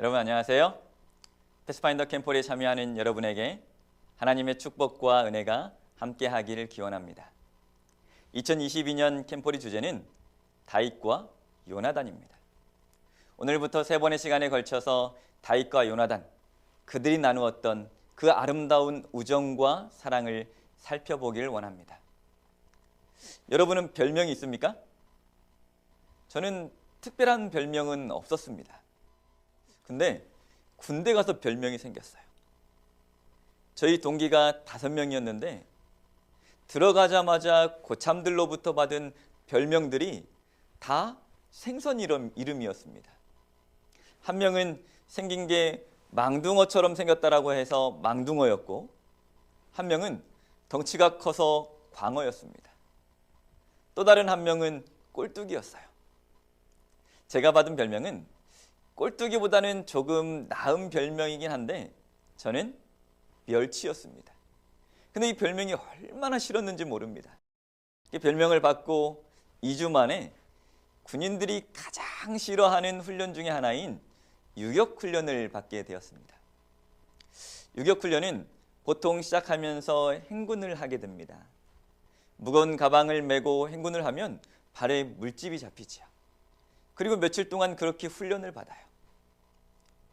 여러분 안녕하세요. 패스파인더 캠프에 참여하는 여러분에게 하나님의 축복과 은혜가 함께하기를 기원합니다. 2022년 캠프리 주제는 다윗과 요나단입니다. 오늘부터 3번의 시간에 걸쳐서 다윗과 요나단, 그들이 나누었던 그 아름다운 우정과 사랑을 살펴보기를 원합니다. 여러분은 별명이 있습니까? 저는 특별한 별명은 없었습니다. 근데 군대 가서 별명이 생겼어요. 저희 동기가 5명이었는데 들어가자마자 고참들로부터 받은 별명들이 다 생선 이름이었습니다. 한 명은 생긴 게 망둥어처럼 생겼다라고 해서 망둥어였고, 한 명은 덩치가 커서 광어였습니다. 또 다른 한 명은 꼴뚜기였어요. 제가 받은 별명은 꼴뚜기보다는 조금 나은 별명이긴 한데 저는 멸치였습니다. 근데 이 별명이 얼마나 싫었는지 모릅니다. 이 별명을 받고 2주 만에 군인들이 가장 싫어하는 훈련 중에 하나인 유격훈련을 받게 되었습니다. 유격훈련은 보통 시작하면서 행군을 하게 됩니다. 무거운 가방을 메고 행군을 하면 발에 물집이 잡히지요. 그리고 며칠 동안 그렇게 훈련을 받아요.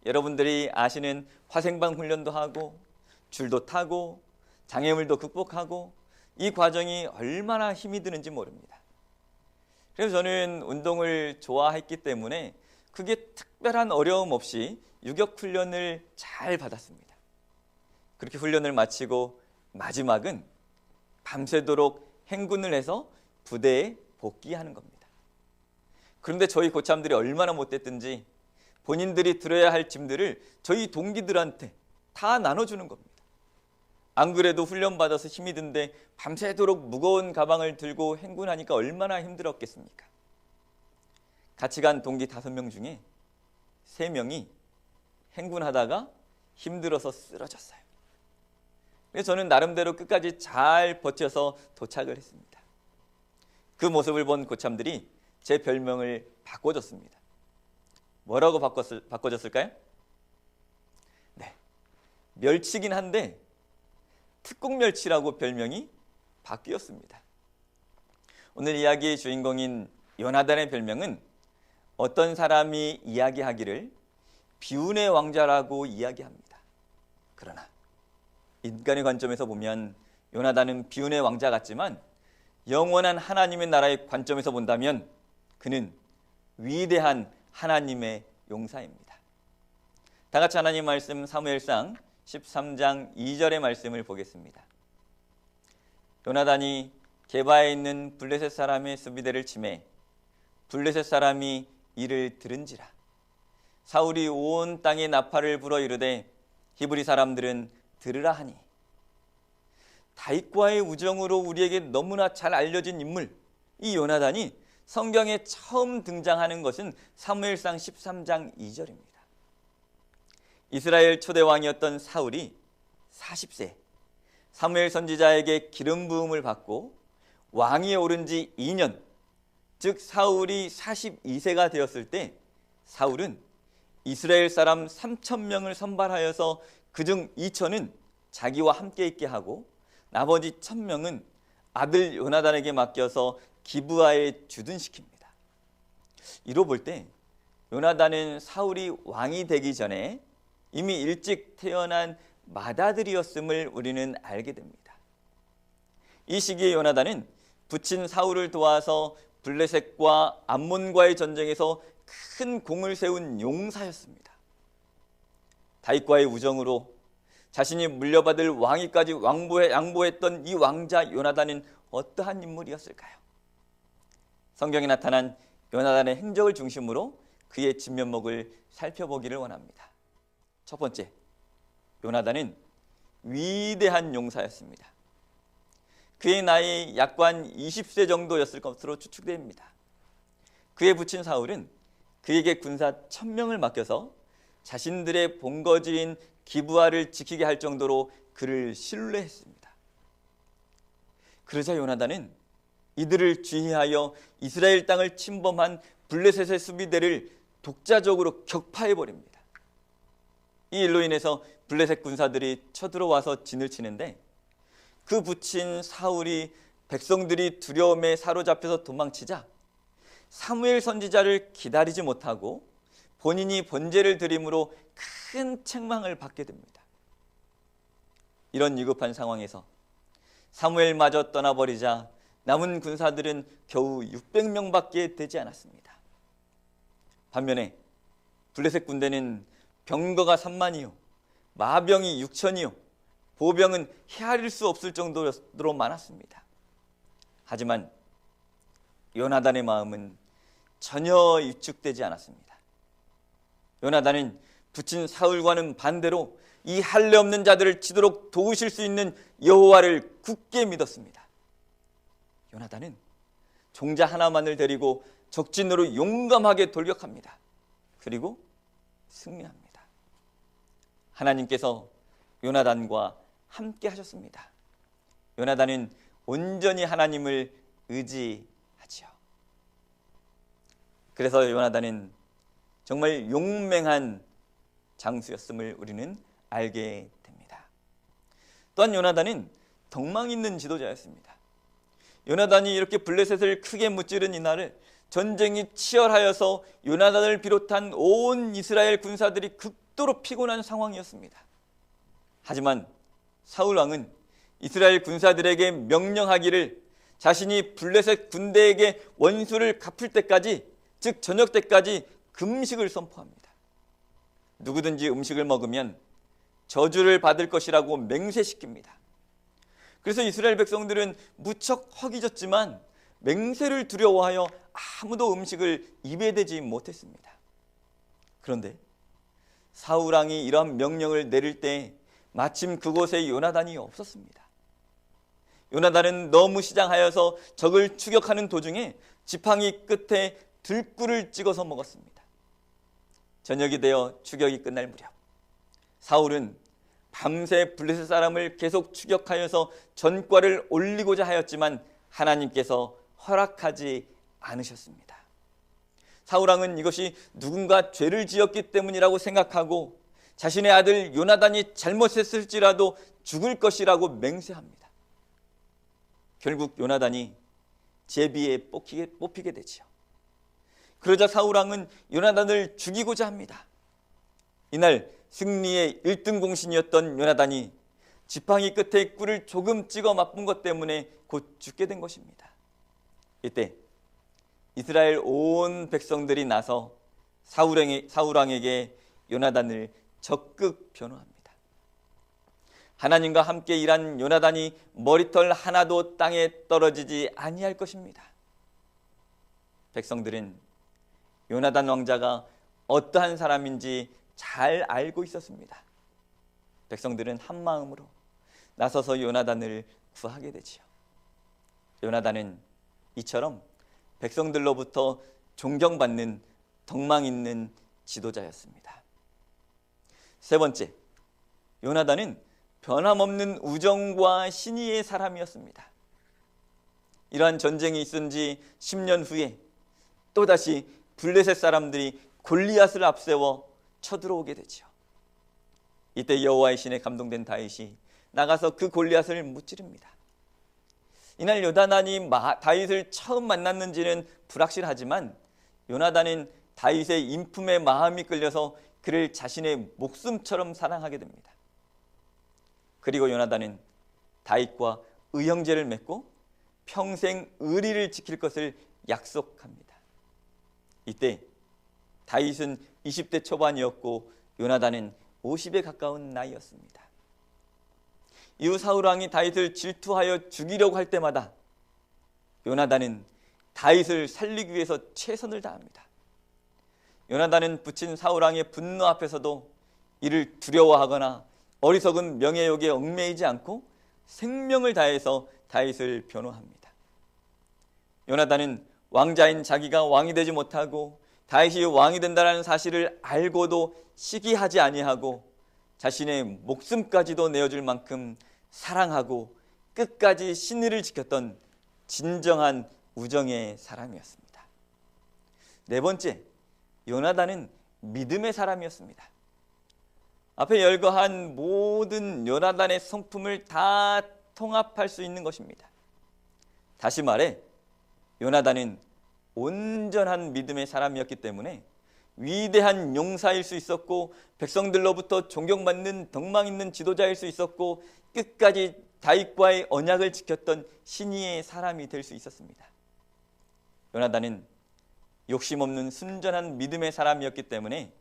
여러분들이 아시는 화생방 훈련도 하고 줄도 타고 장애물도 극복하고 이 과정이 얼마나 힘이 드는지 모릅니다. 그래서 저는 운동을 좋아했기 때문에 그게 특별한 어려움 없이 유격훈련을 잘 받았습니다. 그렇게 훈련을 마치고 마지막은 밤새도록 행군을 해서 부대에 복귀하는 겁니다. 그런데 저희 고참들이 얼마나 못됐든지 본인들이 들어야 할 짐들을 저희 동기들한테 다 나눠주는 겁니다. 안 그래도 훈련받아서 힘이 든데 밤새도록 무거운 가방을 들고 행군하니까 얼마나 힘들었겠습니까? 같이 간 동기 5명 중에 3명이 행군하다가 힘들어서 쓰러졌어요. 그래서 저는 나름대로 끝까지 잘 버텨서 도착을 했습니다. 그 모습을 본 고참들이 제 별명을 바꿔줬습니다. 뭐라고 바꿔줬을까요? 네, 멸치긴 한데 특공멸치라고 별명이 바뀌었습니다. 오늘 이야기의 주인공인 요나단의 별명은 어떤 사람이 이야기하기를 비운의 왕자라고 이야기합니다. 그러나 인간의 관점에서 보면 요나단은 비운의 왕자 같지만 영원한 하나님의 나라의 관점에서 본다면 그는 위대한 하나님의 용사입니다. 다 같이 하나님 말씀 사무엘상 13장 2절의 말씀을 보겠습니다. 요나단이 게바에 있는 블레셋 사람의 수비대를 치매 블레셋 사람이 이를 들은지라. 사울이 온 땅에 나팔을 불어 이르되 히브리 사람들은 들으라 하니. 다윗과의 우정으로 우리에게 너무나 잘 알려진 인물, 이 요나단이 성경에 처음 등장하는 것은 사무엘상 13장 2절입니다. 이스라엘 초대 왕이었던 사울이 40세 사무엘 선지자에게 기름 부음을 받고 왕위에 오른 지 2년, 즉 사울이 42세가 되었을 때 사울은 이스라엘 사람 3,000명을 선발하여서 그중 2,000은 자기와 함께 있게 하고 나머지 1,000명은 아들 요나단에게 맡겨서 기브아에 주둔시킵니다. 이로 볼 때 요나단은 사울이 왕이 되기 전에 이미 일찍 태어난 맏아들이었음을 우리는 알게 됩니다. 이 시기에 요나단은 부친 사울을 도와서 블레셋과 암몬과의 전쟁에서 큰 공을 세운 용사였습니다. 다윗과의 우정으로 자신이 물려받을 왕위까지 양보했던 이 왕자 요나단은 어떠한 인물이었을까요? 성경에 나타난 요나단의 행적을 중심으로 그의 진면목을 살펴보기를 원합니다. 첫 번째, 요나단은 위대한 용사였습니다. 그의 나이 약관 20세 정도였을 것으로 추측됩니다. 그의 부친 사울은 그에게 군사 1,000명을 맡겨서 자신들의 본거지인 기브아를 지키게 할 정도로 그를 신뢰했습니다. 그러자 요나단은 이들을 지휘하여 이스라엘 땅을 침범한 블레셋의 수비대를 독자적으로 격파해버립니다. 이 일로 인해서 블레셋 군사들이 쳐들어와서 진을 치는데 그 붙인 사울이 백성들이 두려움에 사로잡혀서 도망치자 사무엘 선지자를 기다리지 못하고 본인이 번제를 드림으로 큰 책망을 받게 됩니다. 이런 위급한 상황에서 사무엘마저 떠나버리자 남은 군사들은 겨우 600명밖에 되지 않았습니다. 반면에 블레셋 군대는 병거가 3만이요 마병이 6천이요 보병은 헤아릴 수 없을 정도로 많았습니다. 하지만 요나단의 마음은 전혀 위축되지 않았습니다. 요나단은 붙인 사울과는 반대로 이 할례 없는 자들을 치도록 도우실 수 있는 여호와를 굳게 믿었습니다. 요나단은 종자 하나만을 데리고 적진으로 용감하게 돌격합니다. 그리고 승리합니다. 하나님께서 요나단과 함께 하셨습니다. 요나단은 온전히 하나님을 의지하지요. 그래서 요나단은 정말 용맹한 장수였음을 우리는 알게 됩니다. 또한 요나단은 덕망 있는 지도자였습니다. 요나단이 이렇게 블레셋을 크게 무찌른 이날을 전쟁이 치열하여서 요나단을 비롯한 온 이스라엘 군사들이 극도로 피곤한 상황이었습니다. 하지만 사울 왕은 이스라엘 군사들에게 명령하기를 자신이 블레셋 군대에게 원수를 갚을 때까지, 즉 저녁 때까지 금식을 선포합니다. 누구든지 음식을 먹으면 저주를 받을 것이라고 맹세시킵니다. 그래서 이스라엘 백성들은 무척 허기졌지만 맹세를 두려워하여 아무도 음식을 입에 대지 못했습니다. 그런데 사울 왕이 이러한 명령을 내릴 때 마침 그곳에 요나단이 없었습니다. 요나단은 너무 시장하여서 적을 추격하는 도중에 지팡이 끝에 들꿀을 찍어서 먹었습니다. 저녁이 되어 추격이 끝날 무렵 사울은 밤새 블레셋 사람을 계속 추격하여서 전과를 올리고자 하였지만 하나님께서 허락하지 않으셨습니다. 사울 왕은 이것이 누군가 죄를 지었기 때문이라고 생각하고 자신의 아들 요나단이 잘못했을지라도 죽을 것이라고 맹세합니다. 결국 요나단이 제비에 뽑히게 되지요. 그러자 사울 왕은 요나단을 죽이고자 합니다. 이날 승리의 1등 공신이었던 요나단이 지팡이 끝에 꿀을 조금 찍어 맛본 것 때문에 곧 죽게 된 것입니다. 이때 이스라엘 온 백성들이 나서 사울 왕에게 요나단을 적극 변호합니다. 하나님과 함께 일한 요나단이 머리털 하나도 땅에 떨어지지 아니할 것입니다. 백성들은 요나단 왕자가 어떠한 사람인지 잘 알고 있었습니다. 백성들은 한 마음으로 나서서 요나단을 구하게 되지요. 요나단은 이처럼 백성들로부터 존경받는 덕망 있는 지도자였습니다. 세 번째, 요나단은 변함없는 우정과 신의의 사람이었습니다. 이러한 전쟁이 있은 지 10년 후에 또다시 블레셋 사람들이 골리앗을 앞세워 쳐들어오게 되죠. 이때 여호와의 신에 감동된 다윗이 나가서 그 골리앗을 무찌릅니다. 이날 요나단이 다윗을 처음 만났는지는 불확실하지만 요나단은 다윗의 인품에 마음이 끌려서 그를 자신의 목숨처럼 사랑하게 됩니다. 그리고 요나단은 다윗과 의형제를 맺고 평생 의리를 지킬 것을 약속합니다. 이때 다윗은 20대 초반이었고 요나단은 50에 가까운 나이였습니다. 이후 사울 왕이 다윗을 질투하여 죽이려고 할 때마다 요나단은 다윗을 살리기 위해서 최선을 다합니다. 요나단은 붙인 사울 왕의 분노 앞에서도 이를 두려워하거나 어리석은 명예욕에 얽매이지 않고 생명을 다해서 다윗을 변호합니다. 요나단은 왕자인 자기가 왕이 되지 못하고 다윗이 왕이 된다는 사실을 알고도 시기하지 아니하고 자신의 목숨까지도 내어줄 만큼 사랑하고 끝까지 신의를 지켰던 진정한 우정의 사람이었습니다. 네 번째, 요나단은 믿음의 사람이었습니다. 앞에 열거한 모든 요나단의 성품을 다 통합할 수 있는 것입니다. 다시 말해 요나단은 온전한 믿음의 사람이었기 때문에 위대한 용사일 수 있었고 백성들로부터 존경받는 덕망 있는 지도자일 수 있었고 끝까지 다윗과의 언약을 지켰던 신의의 사람이 될 수 있었습니다. 요나단은 욕심 없는 순전한 믿음의 사람이었기 때문에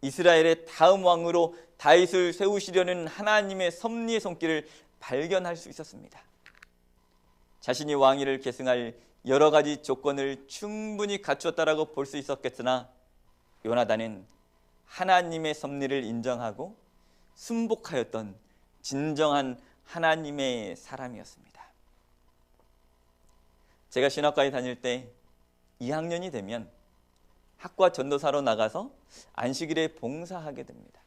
이스라엘의 다음 왕으로 다윗을 세우시려는 하나님의 섭리의 손길을 발견할 수 있었습니다. 자신이 왕위를 계승할 여러 가지 조건을 충분히 갖추었다라고 볼 수 있었겠으나 요나단은 하나님의 섭리를 인정하고 순복하였던 진정한 하나님의 사람이었습니다. 제가 신학과에 다닐 때 2학년이 되면 학과 전도사로 나가서 안식일에 봉사하게 됩니다.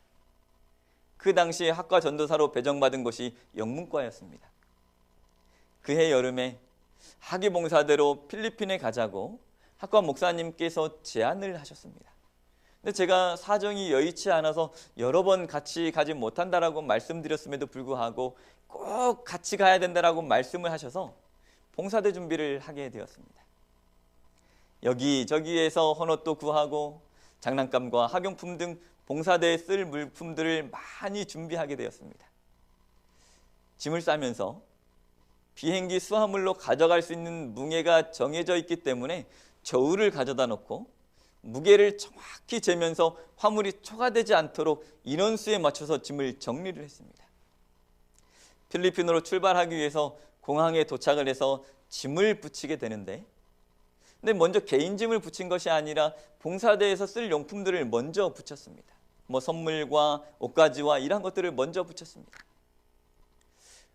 그 당시에 학과 전도사로 배정받은 곳이 영문과였습니다. 그해 여름에 학위 봉사대로 필리핀에 가자고 학과 목사님께서 제안을 하셨습니다. 근데 제가 사정이 여의치 않아서 여러 번 같이 가지 못한다라고 말씀드렸음에도 불구하고 꼭 같이 가야 된다라고 말씀을 하셔서 봉사대 준비를 하게 되었습니다. 여기저기에서 헌옷도 구하고 장난감과 학용품 등 봉사대에 쓸 물품들을 많이 준비하게 되었습니다. 짐을 싸면서 비행기 수화물로 가져갈 수 있는 무게가 정해져 있기 때문에 저울을 가져다 놓고 무게를 정확히 재면서 화물이 초과되지 않도록 인원수에 맞춰서 짐을 정리를 했습니다. 필리핀으로 출발하기 위해서 공항에 도착을 해서 짐을 붙이게 되는데 근데 먼저 개인 짐을 붙인 것이 아니라 봉사대에서 쓸 용품들을 먼저 붙였습니다. 선물과 옷가지와 이런 것들을 먼저 붙였습니다.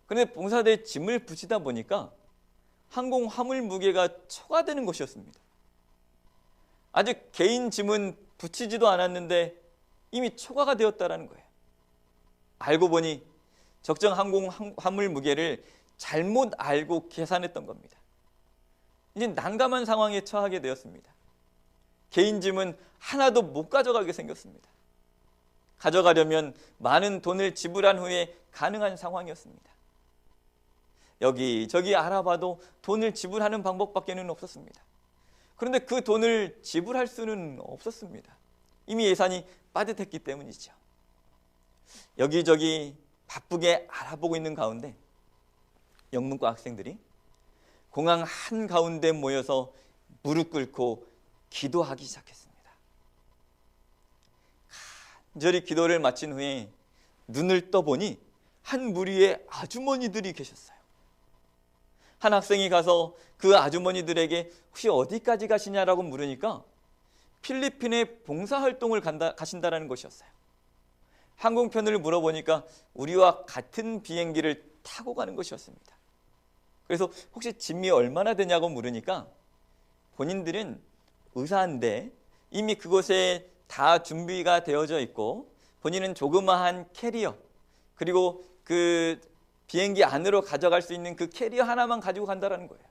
그런데 봉사대에 짐을 붙이다 보니까 항공 화물 무게가 초과되는 것이었습니다. 아직 개인 짐은 붙이지도 않았는데 이미 초과가 되었다는 거예요. 알고 보니 적정 항공 화물 무게를 잘못 알고 계산했던 겁니다. 이제 난감한 상황에 처하게 되었습니다. 개인 짐은 하나도 못 가져가게 생겼습니다. 가져가려면 많은 돈을 지불한 후에 가능한 상황이었습니다. 여기저기 알아봐도 돈을 지불하는 방법밖에는 없었습니다. 그런데 그 돈을 지불할 수는 없었습니다. 이미 예산이 빠듯했기 때문이죠. 여기저기 바쁘게 알아보고 있는 가운데 영문과 학생들이 공항 한가운데 모여서 무릎 꿇고 기도하기 시작했습니다. 간절히 기도를 마친 후에 눈을 떠보니 한 무리의 아주머니들이 계셨어요. 한 학생이 가서 그 아주머니들에게 혹시 어디까지 가시냐라고 물으니까 필리핀에 봉사활동을 가신다라는 것이었어요. 항공편을 물어보니까 우리와 같은 비행기를 타고 가는 것이었습니다. 그래서 혹시 짐이 얼마나 되냐고 물으니까 본인들은 의사인데 이미 그곳에 다 준비가 되어져 있고 본인은 조그마한 캐리어 그리고 그 비행기 안으로 가져갈 수 있는 그 캐리어 하나만 가지고 간다는 거예요.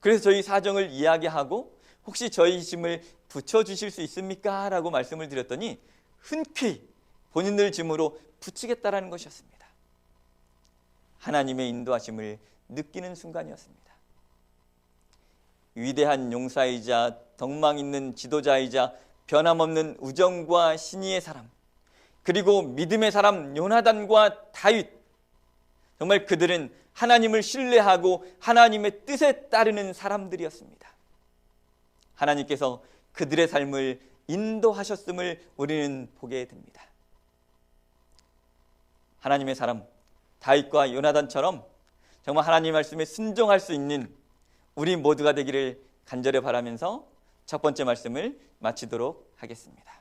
그래서 저희 사정을 이야기하고 혹시 저희 짐을 붙여주실 수 있습니까? 라고 말씀을 드렸더니 흔쾌히 본인들 짐으로 붙이겠다라는 것이었습니다. 하나님의 인도하심을 느끼는 순간이었습니다. 위대한 용사이자 덕망 있는 지도자이자 변함없는 우정과 신의의 사람 그리고 믿음의 사람 요나단과 다윗 정말 그들은 하나님을 신뢰하고 하나님의 뜻에 따르는 사람들이었습니다. 하나님께서 그들의 삶을 인도하셨음을 우리는 보게 됩니다. 하나님의 사람 다윗과 요나단처럼 정말 하나님 말씀에 순종할 수 있는 우리 모두가 되기를 간절히 바라면서 첫 번째 말씀을 마치도록 하겠습니다.